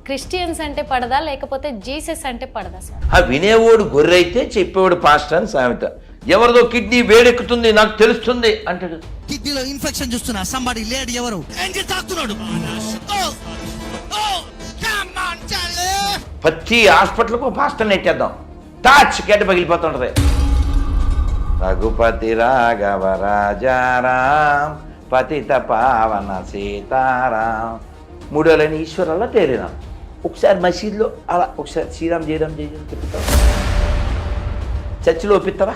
Christians అంటే పడదా లేకపోతే జీసస్ అంటే పడదా సార్? ఆ వినేవాడు గొర్రె అయితే చెప్పేవాడు పాస్టర్ అని సామెత. ఎవరిదో కిడ్నీ వేడెక్కుతుంది నాకు తెలుస్తుంది అంటాడు. కిడ్నీలో ఇన్ఫెక్షన్ చూస్తున్నా, సంబడి లేడు, ఎవరు ఏంటి తాకుతున్నాడు. ప్రతి హాస్పిటల్కు పాస్టర్ నెట్టేద్దాం, టాచ్ గడ్డ పగిలిపోతుంటది. రఘుపతి రాఘవ రాజారాం పతిత పావన సీతారాం. మూడోలని ఈశ్వరాల్లో తేలినాం. ఒకసారి మసీదులో అలా ఒకసారి శ్రీరామ్ జయరామ్ జయరామ్ తిప్పుతావా? చర్చిలో ఒప్పిస్తావా?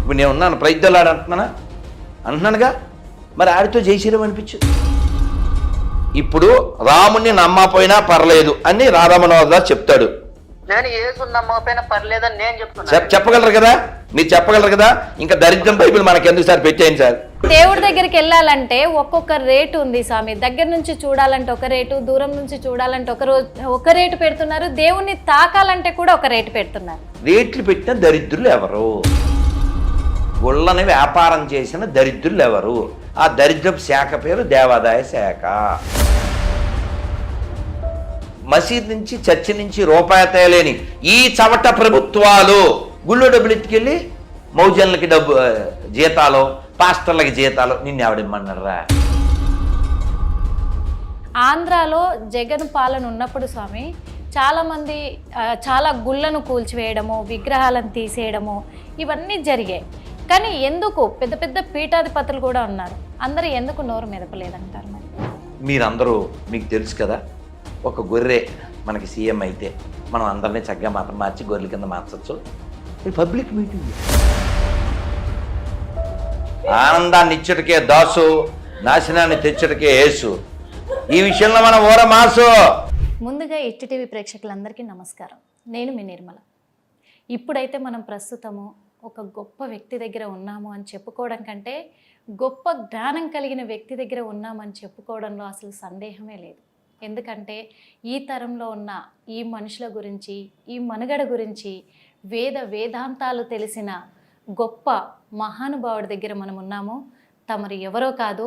ఇప్పుడు నేను ఉన్నాను ప్రయత్నాలు అంటున్నానుగా, మరి ఆడితో జై శ్రీరామ్ అనిపించు. ఇప్పుడు రాముణ్ణి నమ్మపోయినా పర్లేదు అని రాధామనోహర్ చెప్తాడు. నేను యేసు నమ్మకపోయినా పర్లేదని నేను చెప్తున్నా. చెప్పగలరు కదా, మీరు చెప్పగలరు కదా. ఇంకా దరిద్రం బైబిల్ మనకెందుకు సార్, పెట్టేయండి సార్. దేవుడి దగ్గరికి వెళ్ళాలంటే ఒక్కొక్క రేటు ఉంది స్వామి. దగ్గర నుంచి చూడాలంటే ఒక రేటు, దూరం నుంచి చూడాలంటే ఒక రేటు పెడుతున్నారు. దేవుణ్ణి తాకాలంటే కూడా ఒక రేటు పెడుతున్నారు. రేట్లు పెట్టిన దరిద్రులు ఎవరు? గుళ్ళని వ్యాపారం చేసిన దరిద్రులు ఎవరు? ఆ దరిద్రపు శాఖ పేరు దేవాదాయ శాఖ. మసీద్ నుంచి చర్చి నుంచి రూపాయి తేలేని ఈ చవట ప్రభుత్వాలు గుళ్ళో డబ్బులు ఎత్తుకెళ్ళి మౌజన్లకి డబ్బు జీతాలు, పాస్టర్లకి జీతాలు. నిన్ను ఎవడిమ్మన్నారా? ఆంధ్రాలో జగన్ పాలన ఉన్నప్పుడు స్వామి చాలామంది చాలా గుళ్ళను కూల్చివేయడము, విగ్రహాలను తీసేయడము ఇవన్నీ జరిగాయి. కానీ ఎందుకు పెద్ద పెద్ద పీఠాధిపతులు కూడా ఉన్నారు, అందరూ ఎందుకు నోరు మెదపలేదంటారు? మరి మీరందరూ మీకు తెలుసు కదా, ఒక గొర్రె మనకి సీఎం అయితే మనం అందరినీ చక్కగా మతం మార్చి గొర్రెల కింద మార్చచ్చు. ఇది పబ్లిక్ మీటింగ్. ఆనందాన్ని ఇచ్చటికే దాసు, నాశనాన్ని తెచ్చటికే యేసు. ఈ విషయంలో మనం ఓర మాసు. ముందుగా ఇట్టి టీవీ ప్రేక్షకులందరికీ నమస్కారం. నేను మీ నిర్మల. ఇప్పుడైతే మనం ప్రస్తుతము ఒక గొప్ప వ్యక్తి దగ్గర ఉన్నాము అని చెప్పుకోవడం కంటే గొప్ప జ్ఞానం కలిగిన వ్యక్తి దగ్గర ఉన్నామని చెప్పుకోవడంలో అసలు సందేహమే లేదు. ఎందుకంటే ఈ తరంలో ఉన్న ఈ మనుషుల గురించి, ఈ మనుగడ గురించి వేదాంతాలు తెలిసిన గొప్ప మహానుభావుడి దగ్గర మనం ఉన్నాము. తమరు ఎవరో కాదు,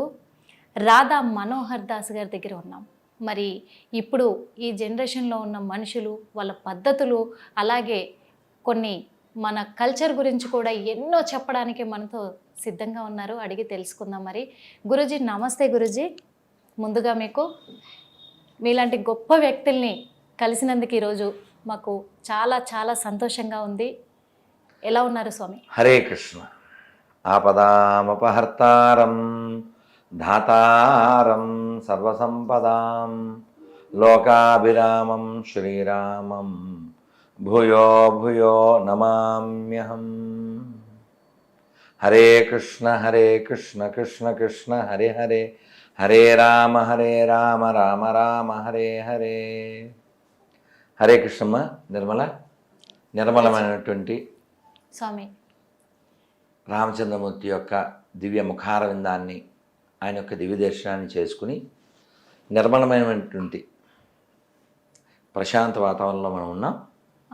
రాధా మనోహర్ దాస్ గారి దగ్గర ఉన్నాం. మరి ఇప్పుడు ఈ జనరేషన్లో ఉన్న మనుషులు, వాళ్ళ పద్ధతులు, అలాగే కొన్ని మన కల్చర్ గురించి కూడా ఎన్నో చెప్పడానికి మనతో సిద్ధంగా ఉన్నారు. అడిగి తెలుసుకుందాం. మరి గురూజీ నమస్తే. గురూజీ, ముందుగా మీకు మీలాంటి గొప్ప వ్యక్తుల్ని కలిసినందుకు ఈరోజు మాకు చాలా చాలా సంతోషంగా ఉంది. ఎలా ఉన్నారు స్వామి? హరే కృష్ణ. ఆపదామపహర్తారం ధాతారం సర్వసంపదాం లోకాభిరామం శ్రీరామం భూయో భూయో నమామ్యహం. హరే కృష్ణ కృష్ణ కృష్ణ హరే హరే, హరే రామ రామ రామ హరే హరే. హరే కృష్ణమ్మ. నిర్మలమైనటువంటి స్వామి రామచంద్రమూర్తి యొక్క దివ్య ముఖార విందాన్ని, ఆయన యొక్క దివ్య దర్శనాన్ని చేసుకుని నిర్మలమైనటువంటి ప్రశాంత వాతావరణంలో మనం ఉన్నాం.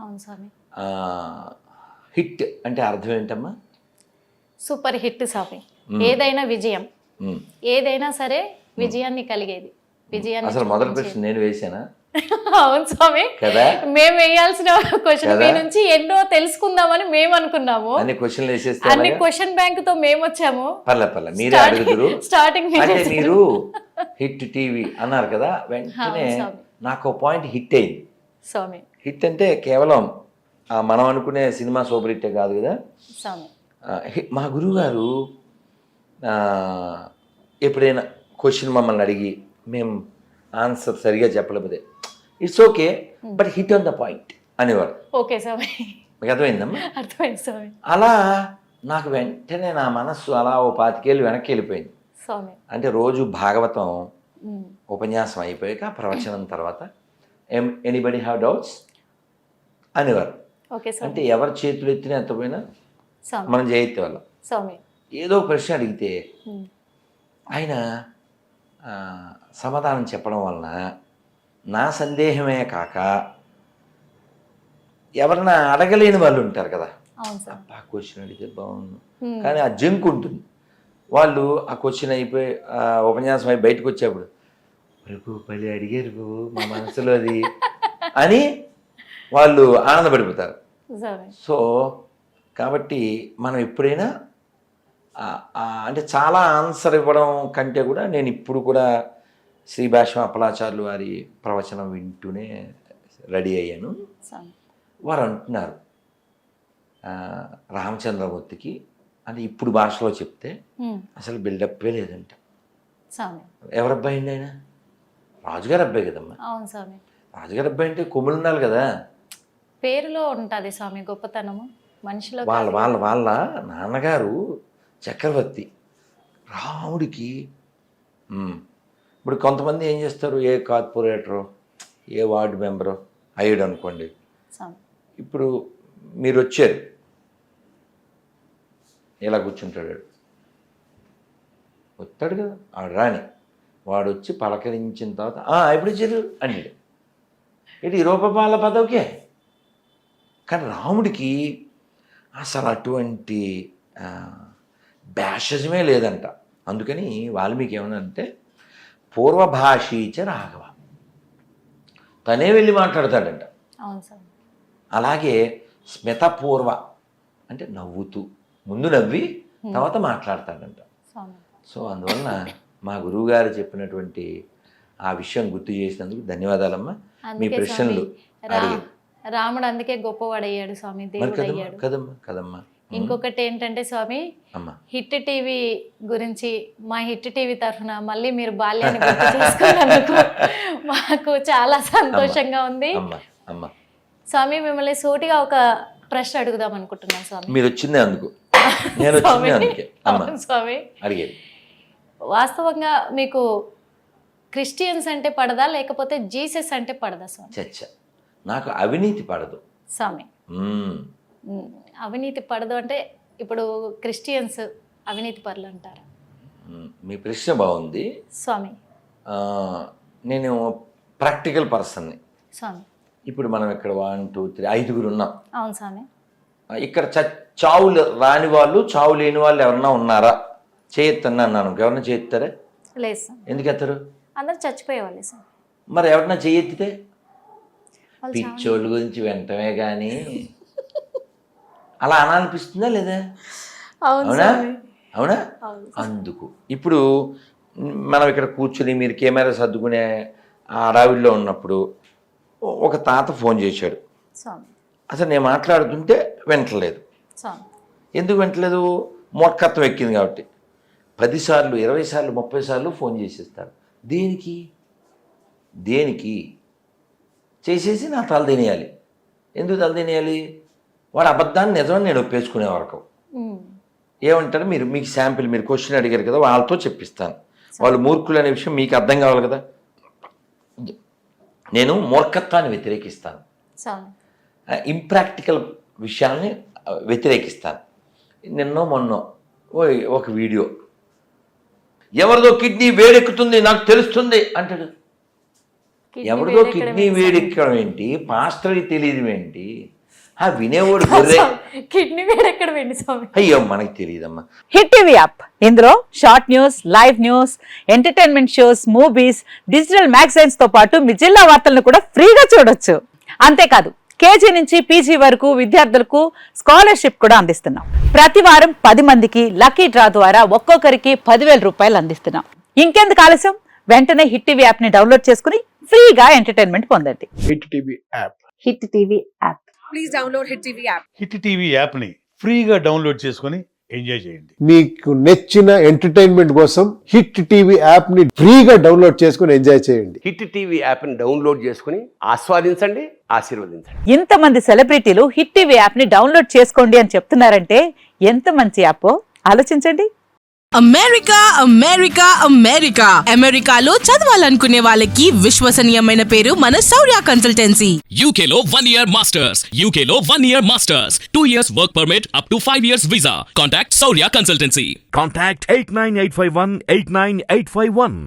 అవును స్వామి. హిట్ అంటే అర్థం ఏంటమ్మా? సూపర్ హిట్ స్వామి. ఏదైనా విజయం, ఏదైనా సరే విజయాన్ని కలిగేది. విజయాన్ని అసలు మొదటి ప్రశ్న నేను వేసానా? అవును స్వామి. కదా, మేము వేయాల్సిన క్వశ్చన్ మీ నుంచి ఎన్నో తెలుసుకుందామని మేము అనుకున్నాము. అన్ని క్వశ్చన్లు వేసేస్తే అన్ని క్వశ్చన్ బ్యాంక్ తో మేము వచ్చాము. పర్లే మీరే అడుగుదురు. స్టార్టింగ్ అంటే మీరు హిట్ టీవీ అన్నారు కదా, వెంటనే నాకు పాయింట్ హిట్ అయింది స్వామి. హిట్ అంటే కేవలం మనం అనుకునే సినిమా సూపర్ హిట్టే కాదు కదా స్వామి. మా గురువు గారు ఎప్పుడైనా క్వశ్చన్ మమ్మల్ని అడిగి మేము ఆన్సర్ సరిగా చెప్పలేకపోతే it's okay but hit on the point అనేవాడు. ఓకే స్వామి, మీకు అర్థమైందమ్మా? అర్థమైంది స్వామి. అలా నాకు వెంటనే నా మనస్సు అలా ఓ 25 ఏళ్ళు వెనక్కి వెళ్ళిపోయింది స్వామి. అంటే రోజు భాగవతం ఉపన్యాసం అయిపోయాక ప్రవచనం తర్వాత ఎనీబడి హ్యావ్ డౌట్స్ అనేవారు. అంటే ఎవరి చేతులు ఎత్తినా ఎత్తపోయినా మనం చేయెత్తే వాళ్ళం. ఏదో ప్రశ్న అడిగితే ఆయన సమాధానం చెప్పడం వలన నా సందేహమే కాక ఎవరైనా అడగలేని వాళ్ళు ఉంటారు కదా, అబ్బా క్వశ్చన్ అడిగితే బాగుంది కానీ ఆ జంక్ ఉంటుంది. వాళ్ళు ఆ క్వశ్చన్ అయిపోయి ఉపన్యాసం అయి బయటకు వచ్చేప్పుడు ప్రభు పలి అడిగారు ప్రభు మా మనసులో అది అని వాళ్ళు ఆనందపడిపోతారు. స్వామి సో కాబట్టి మనం ఎప్పుడైనా అంటే చాలా ఆన్సర్ ఇవ్వడం కంటే కూడా నేను ఇప్పుడు కూడా శ్రీ భాష్యం అప్పలాచార్యులు వారి ప్రవచనం వింటూనే రెడీ అయ్యాను. స్వామి వారు అంటున్నారు రామచంద్రమూర్తికి అంటే ఇప్పుడు భాషలో చెప్తే అసలు బిల్డప్పే లేదంట. స్వామి ఎవరబ్బాయి అండి ఆయన? రాజుగారి అబ్బాయి కదమ్మా. అవును స్వామి. రాజుగారి అబ్బాయి అంటే కొమ్ములు ఉండాలి కదా. పేరులో ఉంటుంది స్వామి గొప్పతనము, మనిషిలో వాళ్ళ వాళ్ళ వాళ్ళ నాన్నగారు చక్రవర్తి. రాముడికి ఇప్పుడు కొంతమంది ఏం చేస్తారు, ఏ కార్పొరేటరో ఏ వార్డు మెంబరో అయ్యాడు అనుకోండి. స్వామి ఇప్పుడు మీరు వచ్చారు, ఇలా కూర్చుంటాడు, వస్తాడు కదా ఆడు రాని, వాడు వచ్చి పలకరించిన తర్వాత ఎప్పుడు వచ్చారు అన్నాడు. ఇది రూపపాల పదవికే. కానీ రాముడికి అసలు అటువంటి భేషజమే లేదంట. అందుకని వాల్మీకి ఏమనంటే పూర్వభాషీచ రాఘవ, తనే వెళ్ళి మాట్లాడతాడంట. అవును స్వామి. అలాగే స్మితపూర్వ అంటే నవ్వుతూ, ముందు నవ్వి తర్వాత మాట్లాడతాడంట. స్వామి సో అందువలన మా గురువుగారు చెప్పినటువంటి ఆ విషయం గుర్తు చేసినందుకు ధన్యవాదాలమ్మా. మీ అందుకే ప్రశ్నలు స్వామి అడిగారు. రాముడు అందుకే గొప్పవాడయ్యాడు స్వామి, మరి దేవుడు కదమ్మా అయ్యాడు. కదమ్మా కదమ్మా ఇంకొకటి ఏంటంటే స్వామి, అమ్మా హిట్ టీవీ గురించి మా హిట్ టీవీ తరఫున మళ్ళీ మీరు బాల్యాన్ని గుర్తు చేసుకున్నందుకు మాకు చాలా సంతోషంగా ఉంది అమ్మా అమ్మా స్వామి. మిమ్మల్ని సూటిగా ఒక ప్రశ్న అడుగుదాం అనుకుంటున్నాను స్వామి. మీరు వచ్చిందే అందుకు, నేను వచ్చిందే అందుకే అమ్మా అవును స్వామి. అడిగేది. వాస్తవంగా మీకు క్రిస్టియన్స్ అంటే పడదా లేకపోతే జీసస్ అంటే పడదా స్వామి? చచ్చ నాకు అవినీతి పడదు స్వామి. అవినీతి పడదు అంటే ఇప్పుడు క్రిస్టియన్స్ అవినీతి పరులు అంటారా? మీ ప్రశ్న బాగుంది స్వామి. నేను ప్రాక్టికల్ పర్సన్ని. స్వామి ఇప్పుడు మనం ఇక్కడ 1 2 3 5 ఉన్నాం. అవును స్వామి. ఇక్కడ చావులు రాని వాళ్ళు, చావు లేని వాళ్ళు ఎవరన్నా ఉన్నారా? చేయొత్తన్నా అన్నాను. ఎవరన్నా చేయెత్తారా? లేదు స్వామి. ఎందుకు ఎత్తారు? అందరు చచ్చిపోయేవాళ్ళే స్వామి. మరి ఎవరన్నా చేయెత్తితే వాళ్ళు పిచ్చోళ్ళ గురించి వెంటనే కానీ అలా అనాలనిపిస్తుందా లేదా? అవును అవునా స్వామి. అవునా? అవును. అందుకు ఇప్పుడు మనం ఇక్కడ కూర్చుని మీరు కెమెరా సర్దుకునే ఆ అడవిలో ఉన్నప్పుడు ఒక తాత ఫోన్ చేశాడు. స్వామి. అసలు నేను మాట్లాడుతుంటే వింటలేదు. స్వామి. ఎందుకు వింటలేదు? మూర్ఖత్వం ఎక్కింది కాబట్టి 10 సార్లు 20 సార్లు 30 సార్లు ఫోన్ చేసేస్తాడు. దేనికి దేనికి చేసేసి నా తల తినేయాలి. ఎందుకు తల తినేయాలి? వాడు అబద్ధాన్ని నిజమని నేను ఒప్పేసుకునే వరకు ఏమంటారు, మీకు శాంపిల్ మీరు క్వశ్చన్ అడిగారు కదా, వాళ్ళతో చెప్పిస్తాను. వాళ్ళు మూర్ఖులు అనే విషయం మీకు అర్థం కావాలి కదా. నేను మూర్ఖత్వాన్ని వ్యతిరేకిస్తాను, ఇంప్రాక్టికల్ విషయాల్ని వ్యతిరేకిస్తాను. నిన్నో మొన్నో ఒక వీడియో, ఎవరిదో కిడ్నీ వేడెక్కుతుంది నాకు తెలుస్తుంది అంటాడు. ఎవరిదో కిడ్నీ వేడెక్కడం ఏంటి? పాస్టర్కి తెలియదు ఏంటి? వినేవాడు కిడ్నీ వేడెక్కడ వెండి స్వామి? అయ్యో మనకి తెలియదమ్మా. హిట్ టీవీ యాప్, ఇందులో short news, live news, entertainment shows, movies, digital magazines తో పాటు మీ జిల్లా వార్తలను కూడా ఫ్రీగా చూడొచ్చు. అంతేకాదు కేజీ నుంచి పీజీ వరకు విద్యార్థులకు స్కాలర్షిప్ కూడా అందిస్తున్నాం. ప్రతి వారం 10 మందికి లక్కీ డ్రా ద్వారా ఒక్కొక్కరికి 10,000 రూపాయలు అందిస్తున్నాం. ఇంకెందుకు ఆలస్యం, వెంటనే హిట్ టీవీ యాప్ ని డౌన్లోడ్ చేసుకుని ఫ్రీగా ఎంటర్టైన్మెంట్ పొందండి. Hit TV app. Hit TV app. Please download hit TV app. Hit TV app ని ఫ్రీగా డౌన్లోడ్ చేసుకొని ఎంజాయ్ చేయండి. మీకు నచ్చిన ఎంటర్టైన్మెంట్ కోసం హిట్ టీవీ యాప్ ని ఫ్రీగా డౌన్లోడ్ చేసుకొని ఎంజాయ్ చేయండి. హిట్ టీవీ యాప్ ని డౌన్లోడ్ చేసుకుని ఆస్వాదించండి, ఆశీర్వదించండి. ఇంతమంది సెలబ్రిటీలు హిట్ టీవీ యాప్ ని డౌన్లోడ్ చేసుకోండి అని చెప్తున్నారంటే ఎంత మంచి యాప్ ఆలోచించండి. అమెరికా అమెరికా అమెరికా అమెరికాలో చదవాలనుకునే వాళ్ళకి విశ్వసనీయమైన పేరు మన శౌర్య కన్సల్టెన్సీ. UK లో 1 year masters. UK లో 1 year masters. 2 years work permit up to 5 years visa. Contact Saurya Consultancy. Contact 89851 89851.